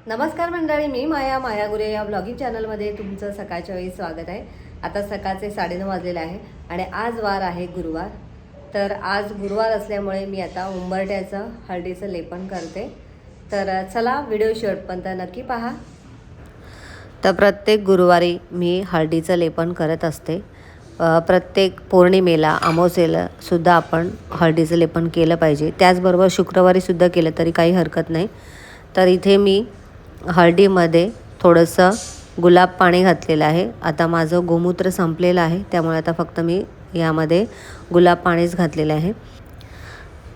नमस्कार मंडळी, मी माया गुरे या ब्लॉगिंग चॅनलमध्ये तुमचं सकाळच्या वेळी स्वागत आहे. आता सकाळचे 9:30 वाजलेले आहे आणि आज वार आहे गुरुवार. तर आज गुरुवार असल्यामुळे मी आता उंबरठ्याचं हळदीचं लेपन करते. तर चला व्हिडिओ शेवटपर्यंत नक्की पहा. तर प्रत्येक गुरुवारी मी हळदीचं लेपन करत असते. प्रत्येक पौर्णिमेला अमावस्येला सुद्धा आपण हळदीचं लेपन केलं पाहिजे. त्याचबरोबर शुक्रवारी सुद्धा केलं तरी काही हरकत नाही. तर इथे मी हळदीमध्ये थोडंसं गुलाब पाणी घातलेलं आहे. आता माझं गोमूत्र संपलेलं आहे, त्यामुळे आता फक्त मी यामध्ये गुलाब पाणीच घातलेलं आहे.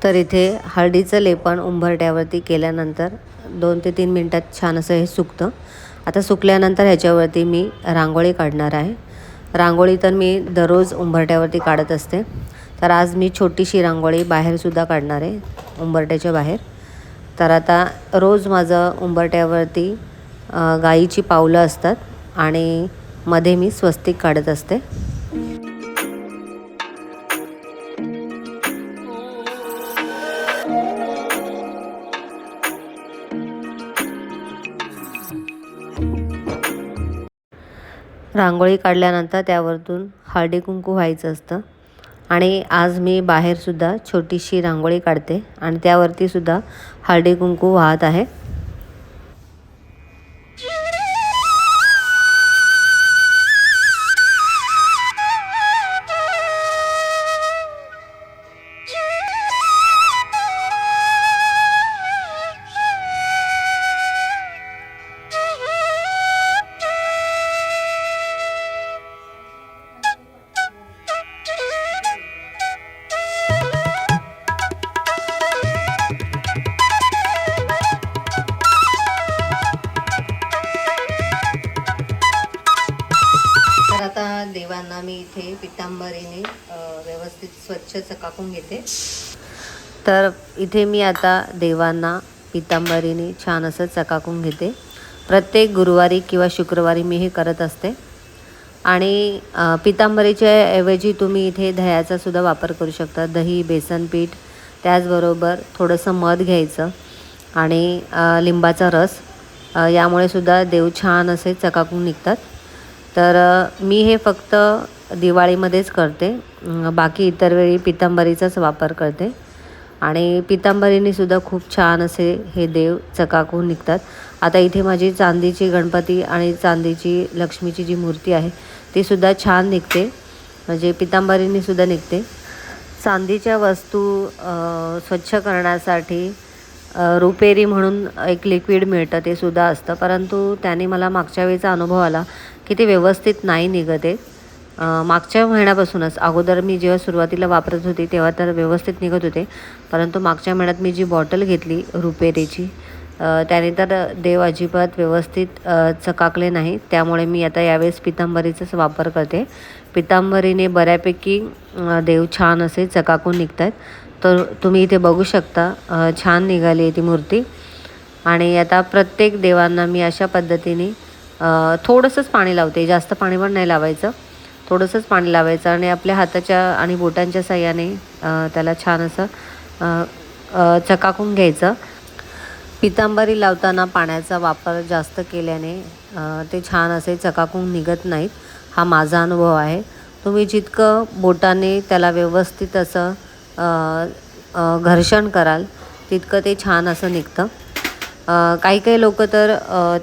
तर इथे हळदीचं लेपन उंबरठ्यावरती केल्यानंतर 2 ते 3 मिनटात छान असं हे सुकतं. आता सुकल्यानंतर ह्याच्यावरती मी रांगोळी काढणार आहे. रांगोळी तर मी दररोज उंबरठ्यावरती काढत असते. तर आज मी छोटीशी रांगोळी बाहेरसुद्धा काढणार आहे, उंबरठ्याच्या बाहेर. तर आता रोज माझं उंबरठ्यावरती गाईची पावलं असतात आणि मध्ये मी स्वस्तिक काढत असते. रांगोळी काढल्यानंतर त्यावरतून हळदी कुंकू व्हायचं असतं आणि आज मी बाहेरसुद्धा छोटीशी रांगोळी काढते आणि त्यावरती सुद्धा हळदी कुंकू वाहत आहे. आता देवांना मी इथे पितांबरीने व्यवस्थित स्वच्छ चकाकून घेते. तर इथे मी आता देवांना पितांबरीने छान असं चकाकून घेते. प्रत्येक गुरुवारी किंवा शुक्रवारी मी हे करत असते. आणि पितांबरीच्या ऐवजी तुम्ही इथे दह्याचा सुद्धा वापर करू शकता. दही, बेसन पीठ, त्याचबरोबर थोडंसं मध घ्यायचं आणि लिंबाचा रस, यामुळे सुद्धा देव छान असे चकाकून निघतात. तर मी हे फक्त दिवाळीमध्येच करते, बाकी इतर वेळी पितांबरीचाच वापर करते. आणि पितांबरीने सुद्धा खूप छान असे हे देव चकाकून निघतात. आता इथे माझी चांदीची गणपती आणि चांदीची लक्ष्मीची जी मूर्ती आहे ती सुद्धा छान निघते, म्हणजे पितांबरीने सुद्धा निघते. चांदीच्या वस्तू स्वच्छ करण्यासाठी रुपेरी म्हणून एक लिक्विड मिळतं, ते सुद्धा असतं, परंतु त्याने मला मागच्या वेळेचा अनुभव आला की ते व्यवस्थित नाही निघत आहे. मागच्या महिन्यापासूनच, अगोदर मी जेव्हा सुरुवातीला वापरत होते तेव्हा तर व्यवस्थित निघत होते, परंतु मागच्या महिन्यात मी जी बॉटल घेतली रुपेरीची, त्याने तर देव अजिबात व्यवस्थित चकाकले नाही. त्यामुळे मी आता यावेळेस पितांबरीचाच वापर करते. पितांबरीने बऱ्यापैकी देव छान असे चकाकून निघत आहेत. तर तुम्ही इथे बघू शकता, छान निघाली आहे ती मूर्ती. आणि आता प्रत्येक देवांना मी अशा पद्धतीने थोडंसंच पाणी लावते, जास्त पाणी पण नाही लावायचं, थोडंसंच पाणी लावायचं आणि आपल्या हाताच्या आणि बोटांच्या साह्याने त्याला छान असं चकाकून घ्यायचं. पितांबरी लावताना पाण्याचा वापर जास्त केल्याने ते छान असे चकाकून निघत नाहीत, हा माझा अनुभव आहे. तुम्ही जितकं बोटाने त्याला व्यवस्थित असं घर्षण कराल तितकं ते छान असं निघतं. काही लोक तर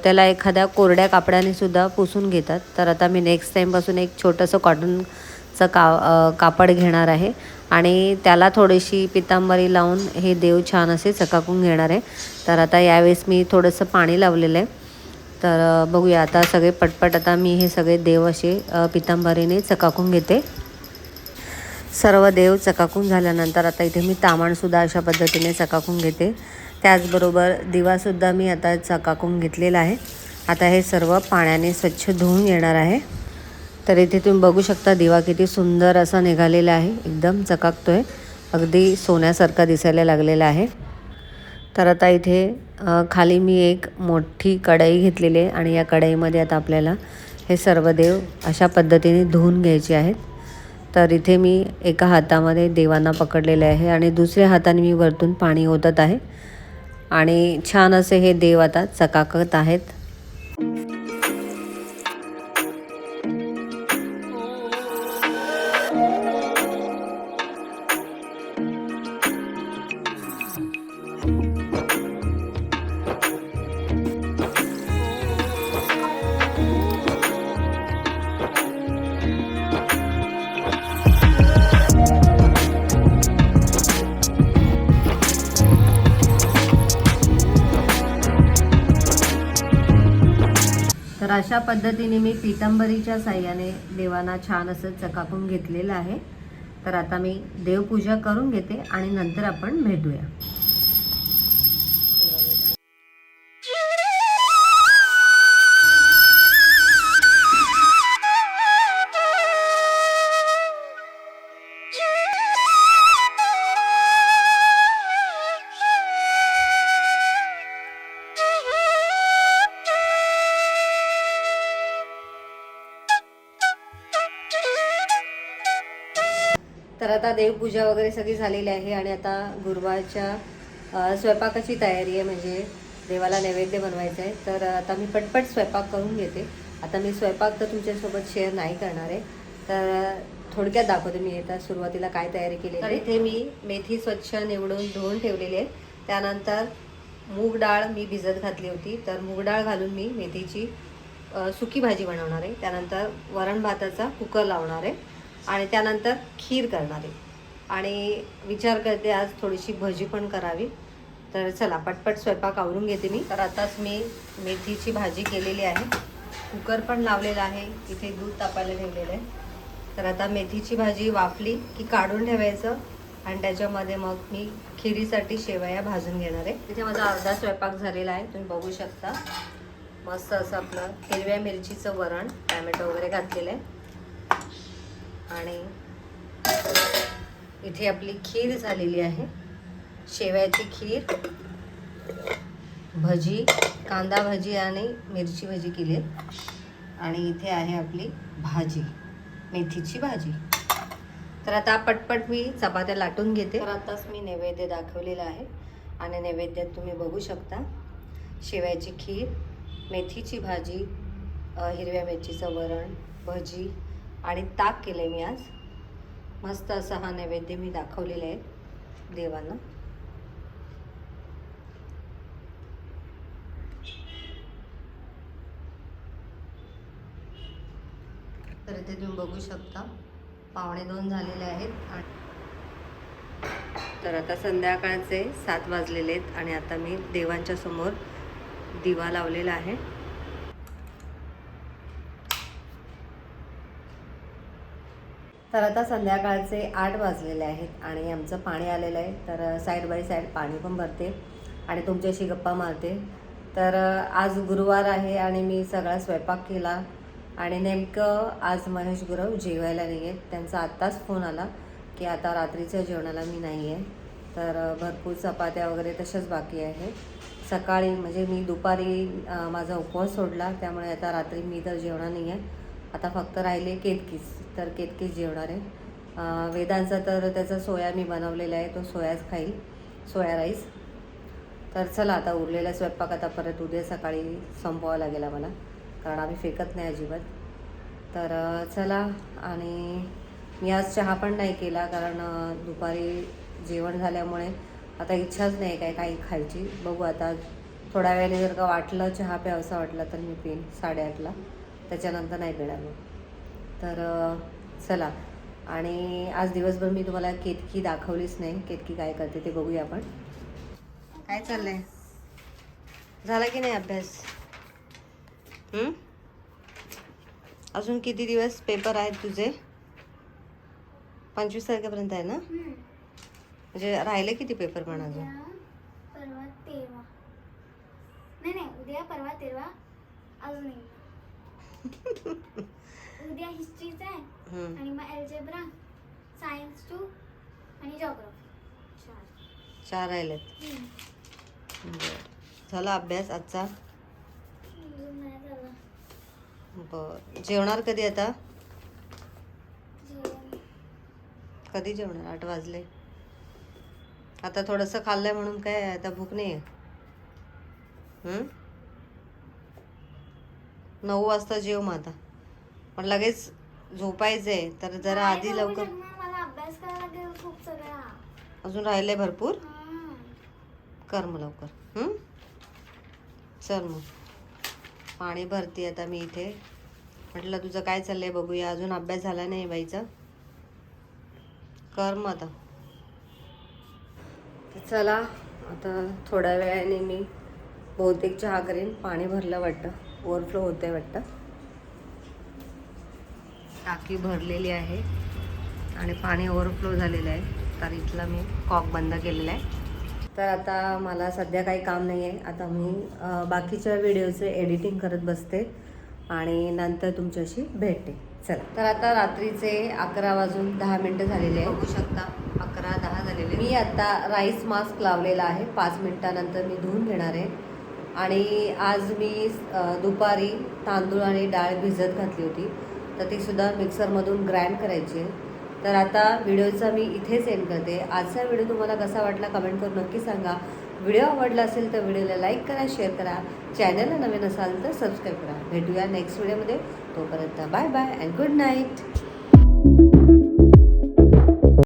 त्याला एखाद्या कोरड्या कापडाने सुद्धा पुसून घेतात. तर आता मी नेक्स्ट टाईमपासून एक छोटंसं कॉटनचं कापड घेणार आहे आणि त्याला थोडीशी पितांबरी लावून हे देव छान असे चकाकून घेणार आहे. तर आता यावेळेस मी थोडंसं पाणी लावलेलं आहे. तर बघूया आता सगळे पटपट आता मी हे सगळे देव असे पितांबरीने चकाकून घेते. सर्व देव चकाकून झाल्यानंतर आता इथे मी तामाणसुद्धा अशा पद्धतीने चकाकून घेते. त्याचबरोबर दिवासुद्धा मी आता चकाकून घेतलेला आहे. आता हे सर्व पाण्याने स्वच्छ धुवून घेणार आहे. तर इथे तुम्ही बघू शकता दिवा किती सुंदर असा निघालेला आहे, एकदम चकाकतो आहे, अगदी सोन्यासारखा दिसायला लागलेला आहे. तर आता इथे खाली मी एक मोठी कढई घेतलेली आहे आणि या कढईमध्ये आता आपल्याला हे सर्व देव अशा पद्धतीने धुवून घ्यायचे आहेत. तर इथे मी एका हातामध्ये देवांना पकडलेले आहे आणि दुसऱ्या हाताने मी वरतून पाणी ओतत आहे. आणि छान असे हे देव आता चकाकत आहेत. तर अशा पद्धतीने मी पितांबरीच्या साह्याने देवांना छान असं चकाकून घेतलेलं आहे. तर आता मी देवपूजा करून घेते आणि नंतर आपण भेटूया. तर आता देवपूजा वगैरे सगळी झालेली आहे आणि आता गुरुवारच्या स्वयंपाकाची तयारी आहे. म्हणजे देवाला नैवेद्य बनवायचं आहे. तर आता मी पटपट स्वयंपाक करून घेते. आता मी स्वयंपाक तर तुमच्यासोबत शेअर नाही करणार आहे, तर थोडक्यात दाखवते मी आता सुरुवातीला काय तयारी केली. तर इथे मी मेथी स्वच्छ निवडून धुवून ठेवलेली आहे. त्यानंतर मूग डाळ मी भिजत घातली होती, तर मूग डाळ घालून मी मेथीची सुकी भाजी बनवणार आहे. त्यानंतर वरण भाताचा कुकर लावणार आहे आणि त्यानंतर खीर करणार आहे आणि विचार करते आज थोडीशी भजी पण करावी. तर चला पटपट स्वयंपाक आवरून घेते मी. तर आताच मी मेथीची भाजी केलेली आहे, कुकर पण लावलेला आहे, इथे दूध तापायला ठेवलेलं आहे. तर आता मेथीची भाजी वाफली की काढून ठेवायचं आणि त्याच्यामध्ये मग मी खिरीसाठी शेवया भाजून घेणार आहे. तिथे माझा अर्धा स्वयंपाक झालेला आहे, तुम्ही बघू शकता. मस्त असं आपलं हिरव्या मिरचीचं वरण, टॅमॅटो वगैरे घातलेलं आहे आणि इथे आपली खीर झालेली आहे, शेवयाची खीर, भजी, कांदा भजी आणि मिरची भजी केली आहे आणि इथे आहे आपली भाजी, मेथीची भाजी. तर आता पटपट मी चपात्या लाटून घेते. तर आताच मी नैवेद्य दाखवलेला आहे आणि नैवेद्यात तुम्ही बघू शकता शेवयाची खीर, मेथीची भाजी, हिरव्या मिरचीचं वरण, भजी आणि ताक केलं आहे मी आज. मस्त असा हा नैवेद्य मी दाखवलेला आहे देवांना. तर इथे तुम्ही बघू शकता 1:45 झालेले आहेत. तर आता संध्याकाळचे 7 वाजलेले आहेत आणि आता मी देवांच्या समोर दिवा लावलेला आहे. तर आता संध्याकाळचे 8 वाजलेले आहेत आणि आमचं पाणी आलेलं आहे. तर साईड बाय साईड पाणी पण भरते आणि तुमच्याशी गप्पा मारते. तर आज गुरुवार आहे आणि मी सगळा स्वयंपाक केला आणि नेमकं आज महेश गुरव जेवायला नाही आहेत. त्यांचा आत्ताच फोन आला की आता रात्रीच्या जेवणाला मी नाही आहे. तर भरपूर चपात्या वगैरे तशाच बाकी आहे. सकाळी म्हणजे मी दुपारी माझा उपवास सोडला, त्यामुळे आता रात्री मी तर जेवणार नाही आहे. आता फक्त राहिले केतकीच, तर केतकीच जेवणार आहे. वेदांचा तर त्याचा सोया मी बनवलेला आहे, तो सोयाच खाईल, सोया राईस. तर चला आता उरलेला स्वयंपाक आता परत उद्या सकाळी संपवावा लागेल आम्हाला, कारण आम्ही फेकत नाही अजिबात. तर चला, आणि मी आज चहा पण नाही केला कारण दुपारी जेवण झाल्यामुळे आता इच्छाच नाही काय काही खायची. बघू आता थोड्या वेळाने जर का वाटलं चहा प्यावंसं वाटलं तर मी पिईन 8:30ला, त्याच्यानंतर नाही पिणार मग. तर चला, आणि आज दिवसभर मी तुम्हाला केतकी दाखवलीच नाही. केतकी काय करते ते बघूया आपण. काय चाललंय, झाला की नाही अभ्यास? अजून किती दिवस पेपर आहेत तुझे? 25 तारखेपर्यंत आहे ना? म्हणजे राहिले किती पेपर पण अजून? परवा 13. नाही, उद्या परवा 13, अजून नाही. उद्या हिस्ट्रीचा आहे आणि मग अल्जेब्रा, सायन्स 2 आणि जिओग्राफी 4 राहिलेत. झाला अभ्यास आजचा? बरं, जेवणार कधी आता? कधी जेवणार? 8 वाजले. आता थोडंसं खाल्लंय म्हणून काय आता भूक नाही आहे? 9 वाजता जेव मग आता, पण लगेच झोपायचंय तर जरा नाही आधी झोपू लवकर. शकणार, मला अभ्यास करायला लागेल खूप सगळा. अजून राहिलंय भरपूर, हा. कर मग लवकर. चल मग पाणी भरते आता मी इथे. म्हटलं तुझं काय चाललंय बघूया, अजून अभ्यास झाला नाही बाईचा. कर मग आता. चला आता थोड्या वेळाने मी बहुतेक चहा करेन. पाणी भरलं वाटतं, ओव्हरफ्लो होतंय वाटतं. टाकी भरलेली आहे आणि पाणी ओव्हरफ्लो झालेलं आहे, तर इथला मी कॉक बंद केलेला आहे. तर आता मला सध्या काही काम नाही आहे. आता मी बाकीच्या व्हिडिओचे एडिटिंग करत बसते आणि नंतर तुमच्याशी भेटते. चला, तर आता रात्रीचे 11:10 झालेले आहे. बघू शकता 11:10 झालेले. मी आता राईस मास्क लावलेला आहे. 5 मिनिटानंतर मी धुवून घेणार आहे. आणि आज मी दुपारी तांदूळ आणि डाळ भिजत घातली होती, तर ती सुद्धा मिक्सरमधून ग्राइंड करायची आहे. तर आता व्हिडिओचा मी इथेच एंड करते. आजचा व्हिडिओ तुम्हाला कसा वाटला कमेंट करून नक्की सांगा. व्हिडिओ आवडला असेल तर व्हिडिओला लाईक करा, शेअर करा. चॅनलला नवीन असाल तर सबस्क्राईब करा. भेटूया नेक्स्ट व्हिडिओमध्ये. तोपर्यंत bye bye and good night.